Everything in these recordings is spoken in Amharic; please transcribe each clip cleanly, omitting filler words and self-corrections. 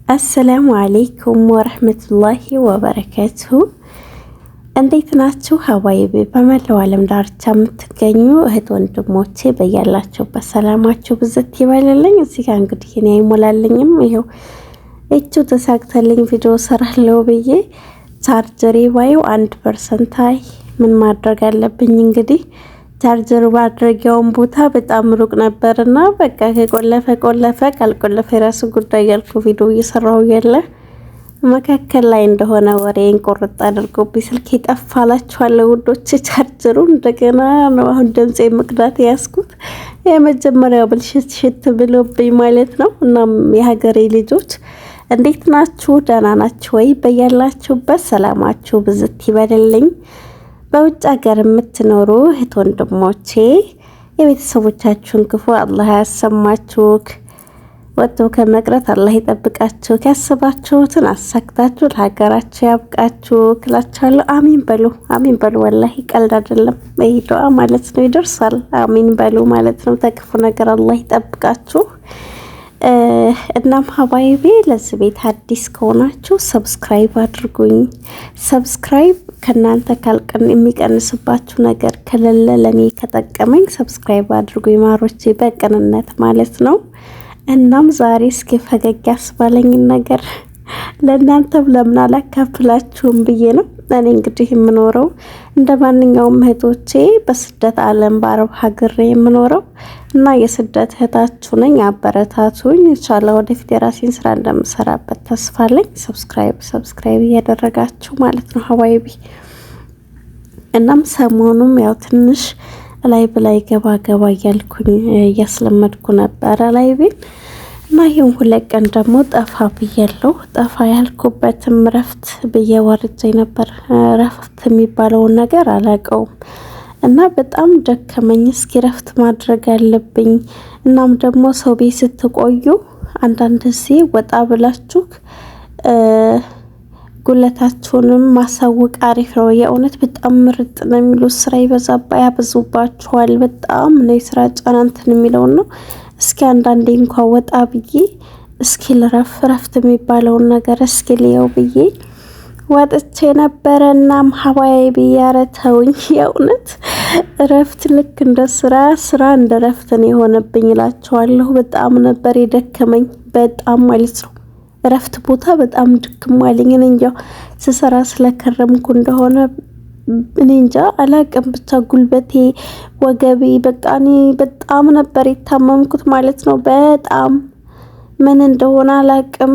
አሰላሙ አለይኩም ወረህመቱላሂ ወበረካቱሁ። እንዴት ናችሁ ሀባይቢ? በመላው ዓለም ዳርቻ የምትገኙ እህት ወንድሞቼ በያላችሁበት ሰላማችሁ ብዝት ይበልልኝ። እዚህ ጋር እንግዲህ እኔ አይሞላልኝም ይኸው እቹ ተሳክተልኝ ቪዲዮ ሰራለሁ ብዬ ቻርጀሬ ባየው 1% ምን ማድረግ አለብኝ እንግዲህ ቻርጀር ባድረጊያውን ቦታ በጣም ሩቅ ነበርና በቃ ከቆለፈ ካልቆለፈ የራሱ ጉዳይ ያልኩ ቪዲዮ እየሰራው ያለ መካከል ላይ እንደሆነ ወሬን ቆርጥ አድርጎብኝ ስልክ ይጠፋላችኋለሁ ውዶች። ቻርጀሩ እንደገና ነው አሁን ድምጼ መቅዳት ያስኩት የመጀመሪያው ብልሽት ብሎብኝ ማለት ነው። እናም የሀገሬ ልጆች እንዴት ናችሁ? ደህና ናችሁ ወይ? በያላችሁበት ሰላማችሁ ብዝት ይበልልኝ። በውጭ ሀገር የምትኖሩ እህት ወንድሞቼ የቤተሰቦቻችሁን ክፉ አላህ ያሰማችሁ፣ ወጥቶ ከመቅረት አላህ ይጠብቃችሁ፣ ያሰባችሁትን አሳክታችሁ ለሀገራችሁ ያብቃችሁ እላችኋለሁ። አሚን በሉ፣ አሚን በሉ። ወላሂ ቀልድ አይደለም ይሄ ዱዓ ማለት ነው። ይደርሳል። አሚን በሉ ማለት ነው። ተክፉ ነገር አላህ ይጠብቃችሁ። እናም ሀባይቤ ለዚህ ቤት አዲስ ከሆናችሁ ሰብስክራይብ አድርጉኝ። ሰብስክራይብ ከናንተ ካልቀን የሚቀንስባችሁ ነገር ከሌለ ለኔ ከጠቀመኝ ሰብስክራይብ አድርጉኝ ማሮቼ፣ በቅንነት ማለት ነው። እናም ዛሬ እስኪ ፈገግ ያስባለኝ ነገር ለእናንተም ለምን አላካፍላችሁም ብዬ ነው። እኔ እንግዲህ የምኖረው እንደ ማንኛውም እህቶቼ በስደት ዓለም በአረብ ሀገር የምኖረው እና የስደት እህታችሁ ነኝ። አበረታቱኝ። ኢንሻአላህ ወደፊት የራሴን ስራ እንደምሰራበት ተስፋ አለኝ። ሰብስክራይብ እያደረጋችሁ ማለት ነው ሀዋይቢ። እናም ሰሞኑም ያው ትንሽ ላይ ገባ እያልኩኝ እያስለመድኩ ነበረ ላይቤ እና ይሄን ሁለት ቀን ደግሞ ጠፋ ብያለሁ። ጠፋ ያልኩበትም ረፍት ብዬ ወርጄ ነበር። ረፍት የሚባለውን ነገር አላውቀውም እና በጣም ደከመኝ። እስኪ ረፍት ማድረግ አለብኝ። እናም ደግሞ ሰው ቤት ስትቆዩ አንዳንድ ጊዜ ወጣ ብላችሁ ጉለታችሁንም ማሳወቅ አሪፍ ነው። የእውነት በጣም ምርጥ ነው የሚሉት ስራ ያበዙባችኋል። በጣም ነው የስራ ጫና እንትን የሚለውን ነው። እስኪ አንዳንዴ እንኳን ወጣ ብዬ እስኪ ረፍት የሚባለውን ነገር እስኪ ልየው ብዬ ወጥቼ ነበረ። እናም ሀባይቢ ያረተውኝ የእውነት ረፍት ልክ እንደ ስራ እንደ ረፍት ነው የሆነብኝ እላችኋለሁ። በጣም ነበር የደከመኝ በጣም ማለት ነው። ረፍት ቦታ በጣም ድክም አለኝ። እኔ እንጃ ስሰራ ስለከረምኩ እንደሆነ እኔ እንጃ አላቅም። ብቻ ጉልበቴ፣ ወገቤ በቃ እኔ በጣም ነበር የታመምኩት ማለት ነው። በጣም ምን እንደሆነ አላቅም።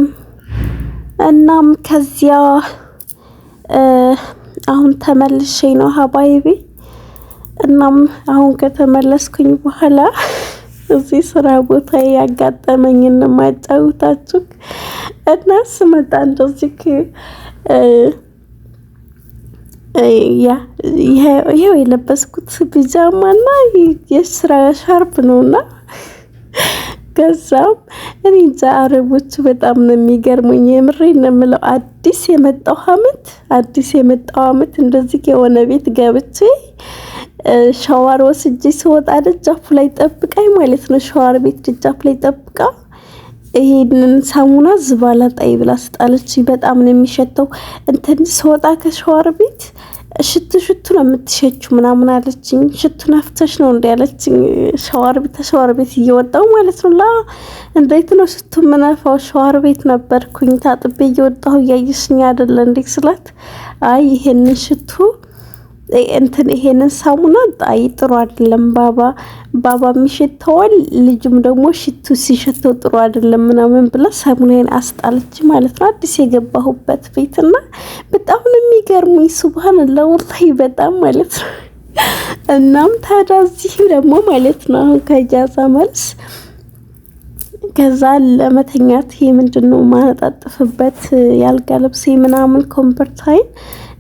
እናም ከዚያ አሁን ተመልሼ ነው ሀባይቢ። እናም አሁን ከተመለስኩኝ በኋላ እዚህ ስራ ቦታ ያጋጠመኝን ማጫውታችሁ እና ስመጣ እንደዚህ ይሄው የለበስኩት ቢጃማና የስራ ሻርፕ ነውና ከዛም እኔ እንጃ አረቦች በጣም ነው የሚገርሙኝ። የምሬን ነው የምለው። አዲስ የመጣው አመት እንደዚህ የሆነ ቤት ገብቼ ሻወር ወስጄ ስወጣ ደጃፉ ላይ ጠብቃኝ ማለት ነው። ሻወር ቤት ደጃፉ ላይ ጠብቃ ይሄንን ሳሙና ዝባላ ጣይ ብላ ስጣለች። በጣም ነው የሚሸተው። እንትን ስወጣ ከሻወር ቤት ሽቱ ነው የምትሸቹ ምናምን አለችኝ። ሽቱ ነፍተሽ ነው እንዴ ያለችኝ። ሻወር ቤት እየወጣው ማለት ነው። እንዴት ነው ሽቱ ምናፋው? ሻወር ቤት ነበርኩኝ ታጥቤ እየወጣሁ እያየሽኝ አይደለ እንዴ ስላት፣ አይ ይሄንን ሽቱ ይሄንን ሳሙና ጣይ ጥሩ አይደለም ባባ የሚሸተዋል፣ ልጅም ደግሞ ሽቱ ሲሸተው ጥሩ አይደለም ምናምን ብላ ሳሙናዬን አስጣለች ማለት ነው። አዲስ የገባሁበት ቤትና በጣም ነው የሚገርሙኝ። ሱብሃንአላህ ወላሂ በጣም ማለት ነው። እናም ታዲያ እዚህ ደግሞ ማለት ነው አሁን ከጃዛ መልስ ከዛ ለመተኛት ይሄ ምንድነው ማነጣጥፍበት ያልጋ ልብሴ ምናምን ኮምፈርታይን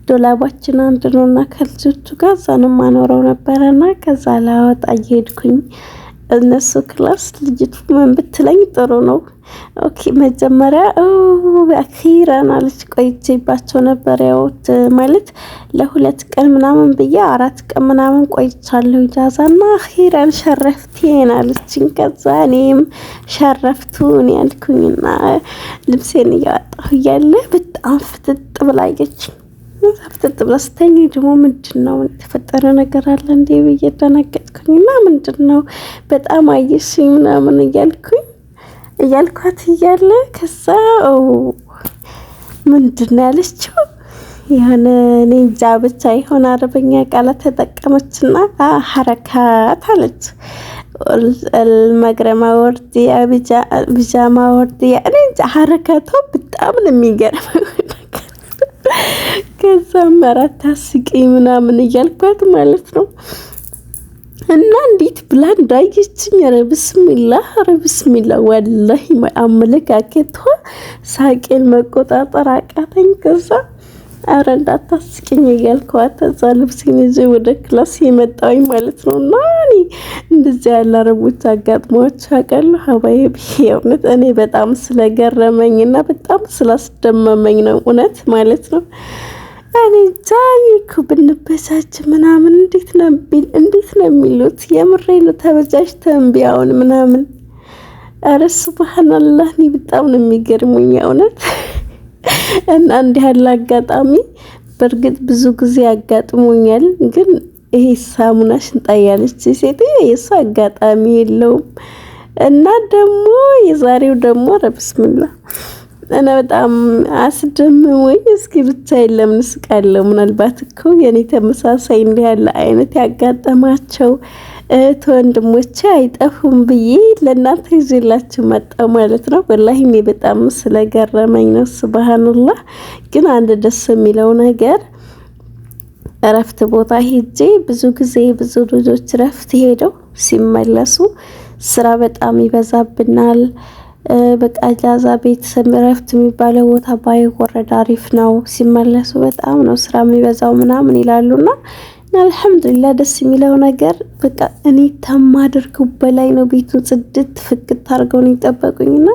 ዶላባችን አንድ ነውና ከልጆቹ ጋር ዛንም ማኖረው ነበርና ከዛ ላወጣ እየሄድኩኝ እነሱ ክላስ ልጅቱ ምን ብትለኝ ጥሩ ነው ኦኬ መጀመሪያ አኺራን አለች። ቆይቼባቸው ነበር ያውት ማለት ለሁለት ቀን ምናምን ብዬ 4 ቀን ምናምን ቆይቻለሁ ኢጃዛና አኺራን ሸረፍቴን አለችኝ። ከዛ እኔም ሸረፍቱን ያልኩኝና ልብሴን እያወጣሁ እያለ በጣም ፍጥጥ ብላየች። ፍጥጥ ብላ ስተኝ ደግሞ ምንድነው የተፈጠረ ነገር አለ እንዴ ብዬ ደነገጥኩኝና ምንድነው በጣም አየሽኝ ምናምን እያልኳት እያለ ከዛ ምንድነው ያለችው የሆነ ኒንጃ ብቻ የሆነ አረበኛ ቃላት ተጠቀመችና ሐረካት አለች። المغرب ወርዲያ ቢጃማ ወርዲያ ኒንጃ ሐረካቷ በጣም ነው የሚገርመው። ከዛ መራት ታስቂኝ ምናምን እያልኳት ማለት ነው። እና እንዴት ብላ እንዳየችኝ ኧረ ቢስሚላህ ወላሂ አመለካከቷ ሳቄን መቆጣጠር አቃተኝ። ከዛ ኧረ እንዳታስቂኝ እያልኳት እዛ ልብሴን ይዤ ወደ ክላስ የመጣሁኝ ማለት ነው። እና እንደዚህ ያለ አረቦች አጋጥሟቸው ያውቃሉ? ሀባይቢ የእውነት እኔ በጣም ስለገረመኝና በጣም ስላስደመመኝ ነው እውነት ማለት ነው። እኔ ዛይኩ ብንበሳጭ ምናምን እንዴት ነው የሚሉት? የምሬ ነው ተበጃጅተን ቢያውን ምናምን ኧረ ሱብሃንአላህ እኔ በጣም ነው የሚገርሙኝ እውነት። እና እንዲህ ያለ አጋጣሚ በእርግጥ ብዙ ጊዜ ያጋጥሙኛል፣ ግን ይሄ ሳሙናሽን ጣያለች ሴት የሱ አጋጣሚ የለውም። እና ደግሞ የዛሬው ደግሞ ኧረ ቢስሚላህ እኔ በጣም አስደምሞኝ እስኪ ብቻ ለምን ስቃለው? ምናልባት እኮ የኔ ተመሳሳይ እንዲህ ያለ አይነት ያጋጠማቸው ወንድሞቼ አይጠፉም ብዬ ለእናንተ ይዤላችሁ መጣሁ ማለት ነው። ወላሂ እኔ በጣም ስለገረመኝ ነው ሱብሃንአላህ። ግን አንድ ደስ የሚለው ነገር እረፍት ቦታ ሄጄ ብዙ ጊዜ ብዙ ልጆች እረፍት ሄደው ሲመለሱ ስራ በጣም ይበዛብናል፣ በቃ ጃዛ ቤተሰብ እረፍት የሚባለው ቦታ ባይወረድ አሪፍ ነው፣ ሲመለሱ በጣም ነው ስራ የሚበዛው ምናምን ይላሉና አልሐምዱሊላህ ደስ የሚለው ነገር በቃ እኔ ተማድርኩ በላይ ነው። ቤቱን ጽድት ፍቅት አድርገው ነው የጠበቁኝና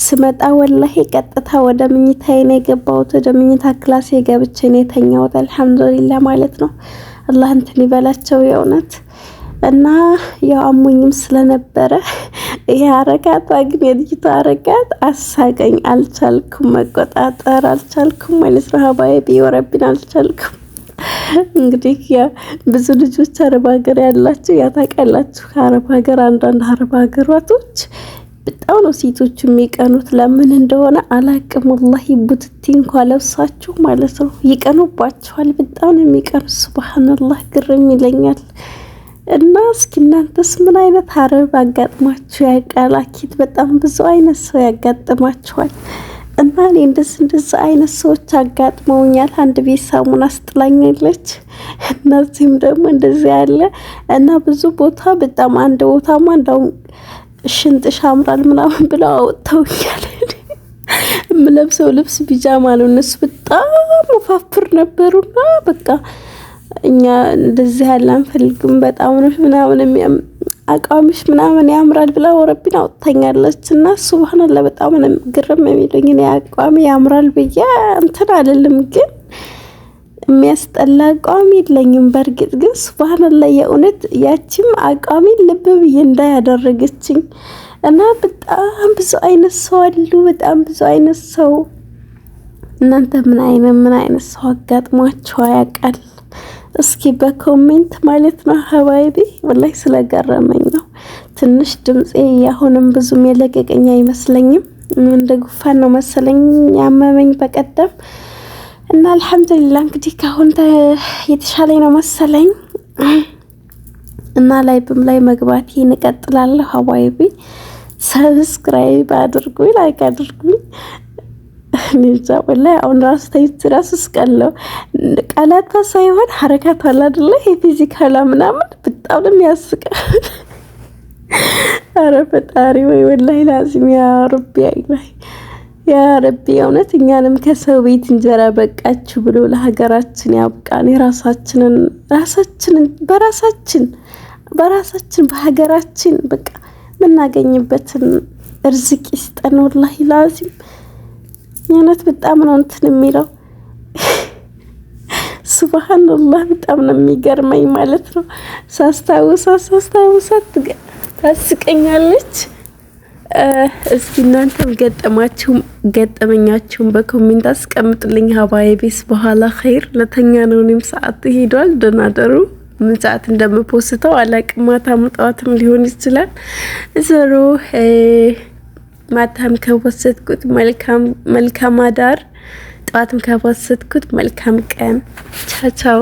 ስመጣ ወላሂ ቀጥታ ወደ መኝታዬ ነው የገባሁት። ወደ መኝታ ክላሴ ገብቼ ነው የተኛሁት። አልሐምዱሊላህ ማለት ነው። አላህ እንትን ይበላቸው የእውነት። እና ያው አሞኝም ስለነበረ ይሄ አረጋታ ግን የልጅቷ አረጋት አሳቀኝ። አልቻልኩም፣ መቆጣጠር አልቻልኩም ማለት ነው። ሀባይቢ ወረብን አልቻልኩም። እንግዲህ ያ ብዙ ልጆች አረብ ሀገር ያላችሁ ያታውቃላችሁ። አረብ ሀገር አንዳንድ አረብ ሀገራቶች በጣም ነው ሴቶች የሚቀኑት። ለምን እንደሆነ አላቅም። ወላሂ ቡትቲ እንኳን ለብሳችሁ ማለት ነው ይቀኑባችኋል። በጣም ነው የሚቀኑት። ሱብሃንአላህ ግርም ይለኛል። እና እስኪ እናንተስ ምን አይነት አረብ አጋጥማችሁ ያውቃል? አኪድ በጣም ብዙ አይነት ሰው ያጋጥማችኋል። እና እኔ እንደዚህ አይነት ሰዎች አጋጥመውኛል። አንድ ቤት ሳሙና አስጥላኛለች። እነዚህም ደግሞ እንደዚህ ያለ እና ብዙ ቦታ በጣም አንድ ቦታማ እንደውም ሽንጥሽ ያምራል ምናምን ብለው አወጣውኛል። የምለብሰው ልብስ ቢጃማ ነው። እነሱ በጣም ወፋፍር ነበሩና በቃ እኛ እንደዚህ ያለ አንፈልግም በጣም ነው ምናምን አቃምሽ ምናምን ያምራል ብላ ወረብን አውጥታኛለች። እና ሱብሃንአላህ በጣም ነው ግርም የሚለኝ። እኔ አቋሚ ያምራል ብዬ እንትን አይደለም፣ ግን የሚያስጠላ አቋሚ የለኝም። በእርግጥ ግን ሱብሃንአላህ የእውነት ያቺም አቋሚ ልብ ብዬ እንዳያደረገችኝ። እና በጣም ብዙ አይነት ሰው አሉ፣ በጣም ብዙ አይነት ሰው። እናንተ ምን አይነት ሰው አጋጥሟችሁ ያውቃል? እስኪ በኮሜንት ማለት ነው ሀባይቢ። ወላሂ ስለገረመኝ ነው። ትንሽ ድምጼ አሁንም ብዙም የለቀቀኝ አይመስለኝም። እንደ ጉፋን ነው መሰለኝ ያመመኝ በቀደም። እና አልሐምዱሊላህ እንግዲህ ካሁን የተሻለኝ ነው መሰለኝ። እና ላይብም ላይ መግባት እንቀጥላለሁ ሀባይቢ። ሰብስክራይብ አድርጉኝ፣ ላይክ አድርጉኝ። ንጃ ወላሂ አሁን ራሱ ስቀለው ቃላታ ሳይሆን ሐረካት አለ አይደለ? የፊዚካላ ምናምን በጣም ነው የሚያስቀው። ኧረ ፈጣሪ ወይ ወላሂ ላዚም ያ ረቢ አይላይ ያ ረቢ እውነት እኛንም ከሰው ቤት እንጀራ በቃችሁ ብሎ ለሀገራችን ያብቃን። የራሳችንን በራሳችን በሀገራችን በቃ የምናገኝበትን እርዝቅ ይስጠን። ወላሂ ላዚም የእውነት በጣም ነው እንትን የሚለው ሱብሃንአላህ በጣም ነው የሚገርመኝ ማለት ነው። ሳስታውሳት ታስቀኛለች። እስኪ እናንተም ገጠመኛችሁን በኮሜንት አስቀምጡልኝ ሀባይቢስ። በኋላ ኸይር ለተኛ ነው። እኔም ሰዓት ሄዷል። ደህና ደሩ። ምን ሰዓት እንደምፖስተው አላቅም። ማታም ጠዋትም ሊሆን ይችላል። ዘሮ ማታም ከወሰድኩት መልካም አዳር፣ ጠዋትም ከወሰድኩት መልካም ቀን። ቻው ቻው።